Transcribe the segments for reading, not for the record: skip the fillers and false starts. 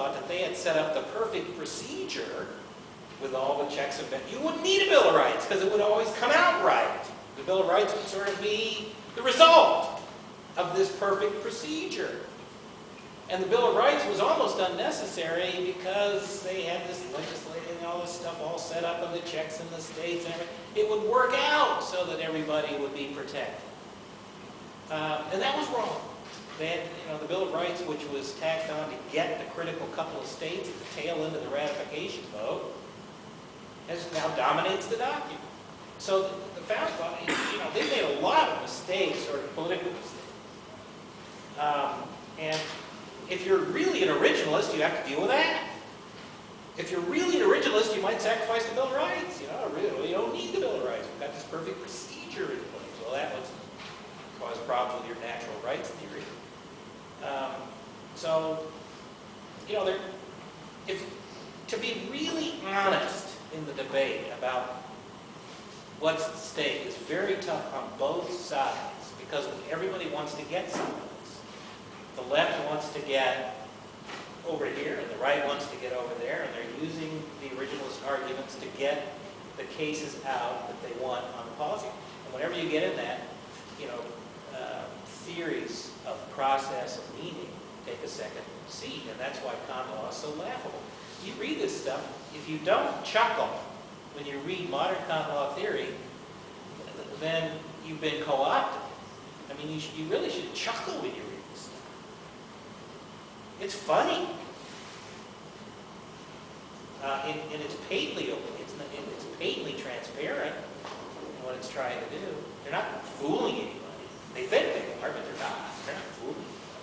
thought that they had set up the perfect procedure with all the checks and balances. You wouldn't need a Bill of Rights because it would always come out right. The Bill of Rights would sort of be the result of this perfect procedure. And the Bill of Rights was almost unnecessary because they had this legislating and all this stuff all set up on the checks in the states and everything. It would work out so that everybody would be protected. And that was wrong. They had, the Bill of Rights, which was tacked on to get the critical couple of states at the tail end of the ratification vote, now dominates the document. So the founding fathers, they made a lot of mistakes, sort of political mistakes. And if you're really an originalist, you have to deal with that. If you're really an originalist, you might sacrifice the Bill of Rights. Really, you don't need the Bill of Rights. We've got this perfect procedure in place. Well, that would cause problems with your natural rights theory. To be really honest in the debate about what's at stake is very tough on both sides because everybody wants to get some of this. The left wants to get over here and the right wants to get over there, and they're using the originalist arguments to get the cases out that they want on the policy. And whenever you get in that, theories of process and meaning take a second seat, and that's why common law is so laughable. You read this stuff, if you don't chuckle when you read modern common law theory, then you've been co-opted. I mean, you really should chuckle when you read this stuff. It's funny. And it's patently open. It's patently transparent in what it's trying to do. They're not fooling anybody. They think they are, but they're not. They're not fooling anybody.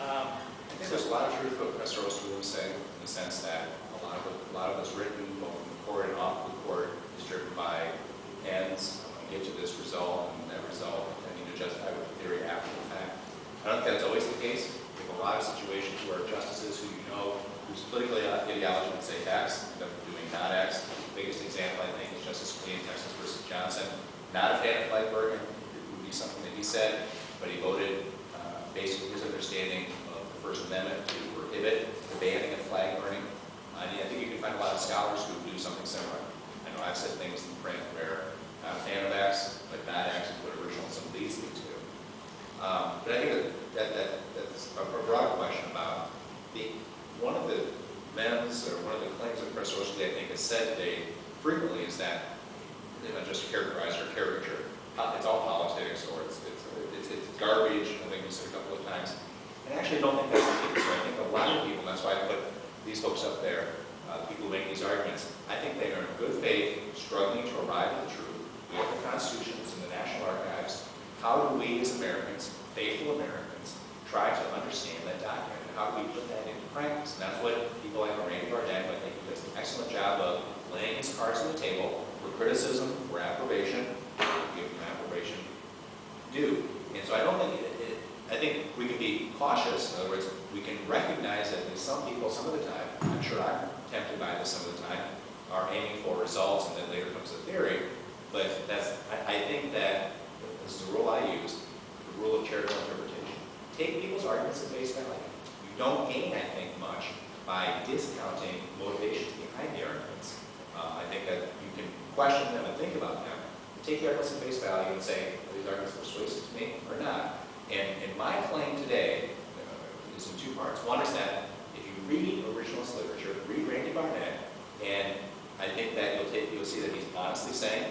I think there's a lot of truth to what Professor Oesterle was saying, in the sense that a lot of what's written both in the court and off the court is driven by ends. I want to get to this result and that result, and you need to justify with the theory after the fact. I don't think that's always the case. We have a lot of situations where justices who whose political ideology would say X, end up doing not X. The biggest example, I think, is Justice Scalia in Texas versus Johnson. Not a fan of flag burning. It would be something that he said, but he voted based on his understanding of the First Amendment to prohibit the banning of flag burning. I think you can find a lot of scholars who do something similar. I know I've said things in print where I'm a fan of X, but not X is what originalism leads me to. But I think that's a broad question about one of the men's, or one of the claims that Professor Oesterle, I think, has said today frequently is that, just to characterize or caricature, it's all politics, or it's garbage. I think we said a couple of times. And actually, I don't think that's the case. I think a lot of people, and that's why I put these folks up there, people who make these arguments, I think they are in good faith, struggling to arrive at the truth. We have the constitutions and the National Archives. How do we as Americans, faithful Americans, try to understand that document? And how do we put that into practice? And that's what people like Randy Barnett, I think, he does an excellent job of laying his cards on the table for criticism, for approbation, give them approbation, do. And so I don't think, I think we can be cautious. In other words, we can recognize that some people, some of the time, I'm sure I'm tempted by this some of the time, are aiming for results, and then later comes the theory. But I think that this is a rule I use, the rule of charitable interpretation. Take people's arguments at face value. You don't gain, I think, much by discounting motivations behind the arguments. I think that you can question them and think about them. Take the arguments at face value and say, are these arguments persuasive to me or not? And my claim today is in two parts. One is that if you read originalist literature, read Randy Barnett, and I think that you'll see that he's honestly saying,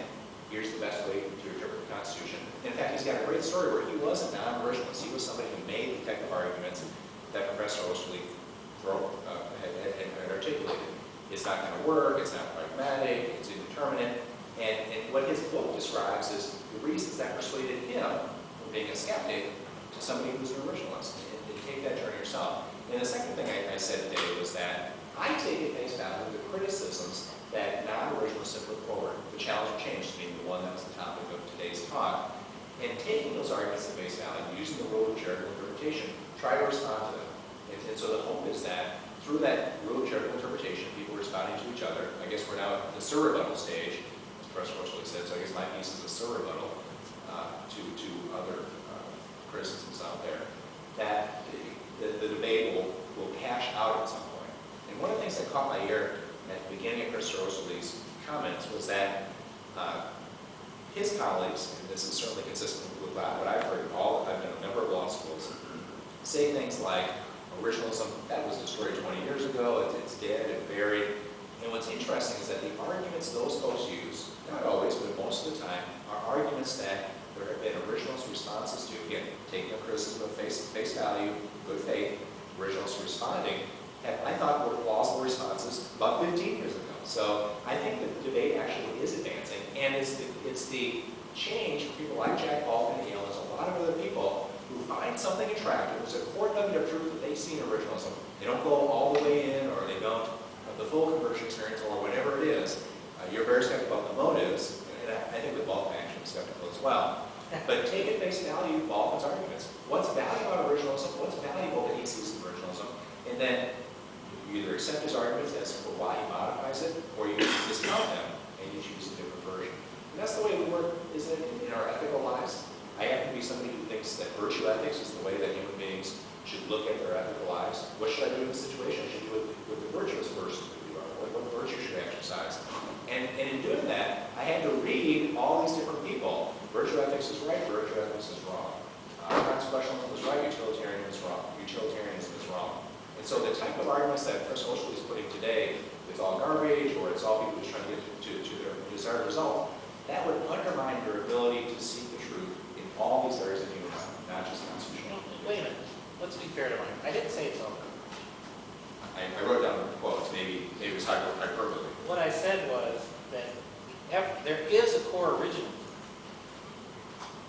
here's the best way to interpret the Constitution. In fact, he's got a great story where he was a non-originalist. He was somebody who made the type of arguments that Professor Oesterle had articulated. It's not going to work, it's not pragmatic, it's indeterminate. And what his book describes is the reasons that persuaded him from being a skeptic to somebody who's an originalist. And take that journey yourself. And the second thing I said today was that I take at face value the criticisms that non-originalists have put forward, the challenge of change being the one that was the topic of today's talk, and taking those arguments at face value, using the rule of charitable interpretation, try to respond to them. And so the hope is that through that rule of charitable interpretation, people responding to each other. I guess we're now at the surrebuttal stage, as Professor Oesterle said, so I guess my piece is a surrebuttal to other criticisms out there, that the debate will cash out here at the beginning of Mr. Oesterle's comments was that his colleagues, and this is certainly consistent with what I've heard, I've done a number of law schools, say things like, originalism, that was destroyed 20 years ago, it's dead and buried. And what's interesting is that the arguments those folks use, not always, but most of the time, are arguments that there have been originalist responses to. Again, taking a criticism of face value, good faith, originalists responding, I thought were plausible responses about 15 years ago. So I think the debate actually is advancing, and it's the change for people like Jack Baldwin and Yale, there's a lot of other people who find something attractive. There's a core nugget of truth that they see in originalism. They don't go all the way in, or they don't have the full conversion experience, or whatever it is. You're very skeptical about the motives, and I think with Baldwin actually I'm skeptical as well. But take at face value Baldwin's arguments. What's valuable about originalism? What's valuable that he sees in originalism? And then you either accept his arguments as for why he modifies it, or you discount them and you choose a different version. And that's the way we work, isn't it, in our ethical lives? I happen to be somebody who thinks that virtue ethics is the way that human beings should look at their ethical lives. What should I do in this situation? I should do it with the virtuous person who you are. What virtue should I exercise? And in doing that, I had to read all these different people. Virtue ethics is right, virtue ethics is wrong. Consequentialism is right, utilitarianism is wrong. Utilitarianism is wrong. And so the type of arguments that Professor Oesterle is putting today, it's all garbage, or it's all people just trying to get to their desired result, that would undermine your ability to seek the truth in all these areas of human life, not just constitutional. Wait a minute. Let's be fair to him. I didn't say it's over. I wrote down the quotes. Maybe it was hyperbole. What I said was that there is a core originalism,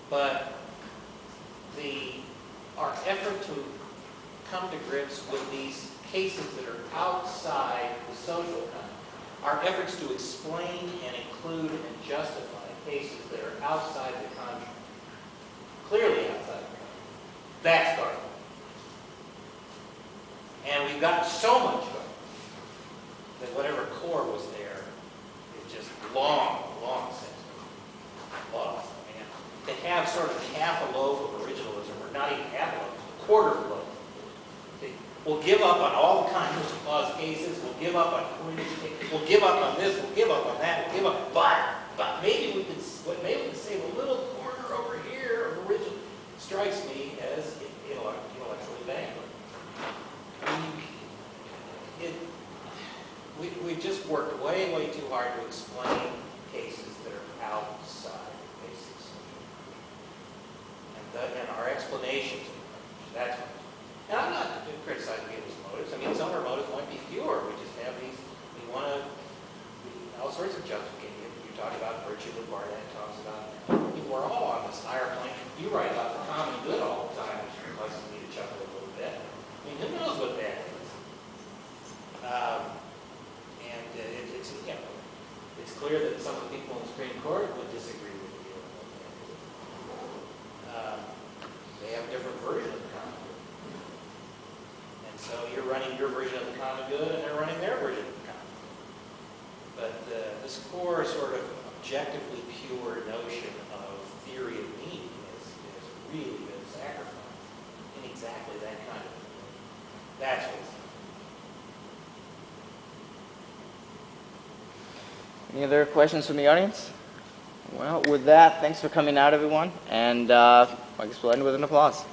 but our effort to come to grips with these cases that are outside the social context, our efforts to explain and include and justify cases that are outside the contract, clearly outside the contract, that's garbage. And we've got so much garbage that whatever core was there is just long since lost. I mean, to have sort of half a loaf of originalism, or not even half a loaf, a quarter of a loaf. We'll give up on all the Commerce Clause cases, we'll give up on coinage cases, we'll give up on this, we'll give up on that, we'll give up, but maybe we can save a little corner over here of original. Strikes me as intellectually bankrupt. We've just worked way too hard to explain cases that are outside basics. And our explanations, that's what. And I'm not criticizing people's motives. I mean, some of our motives might be pure. We just have these, we want to, all sorts of justification. You talk about virtue, the Barnett talks about, people are all on this higher plane. You write about the common good all the time, which causes me to chuckle a little bit. I mean, who knows what that is? It's clear that some of the people in the Supreme Court would disagree with you. They have a different version of the common good. And so you're running your version of the common good, and they're running their version of the common good. But this core sort of objectively pure notion of theory of meaning has really been sacrificed in exactly that kind of way. That's what's. Any other questions from the audience? Well, with that, thanks for coming out, everyone. And I guess we'll end with an applause.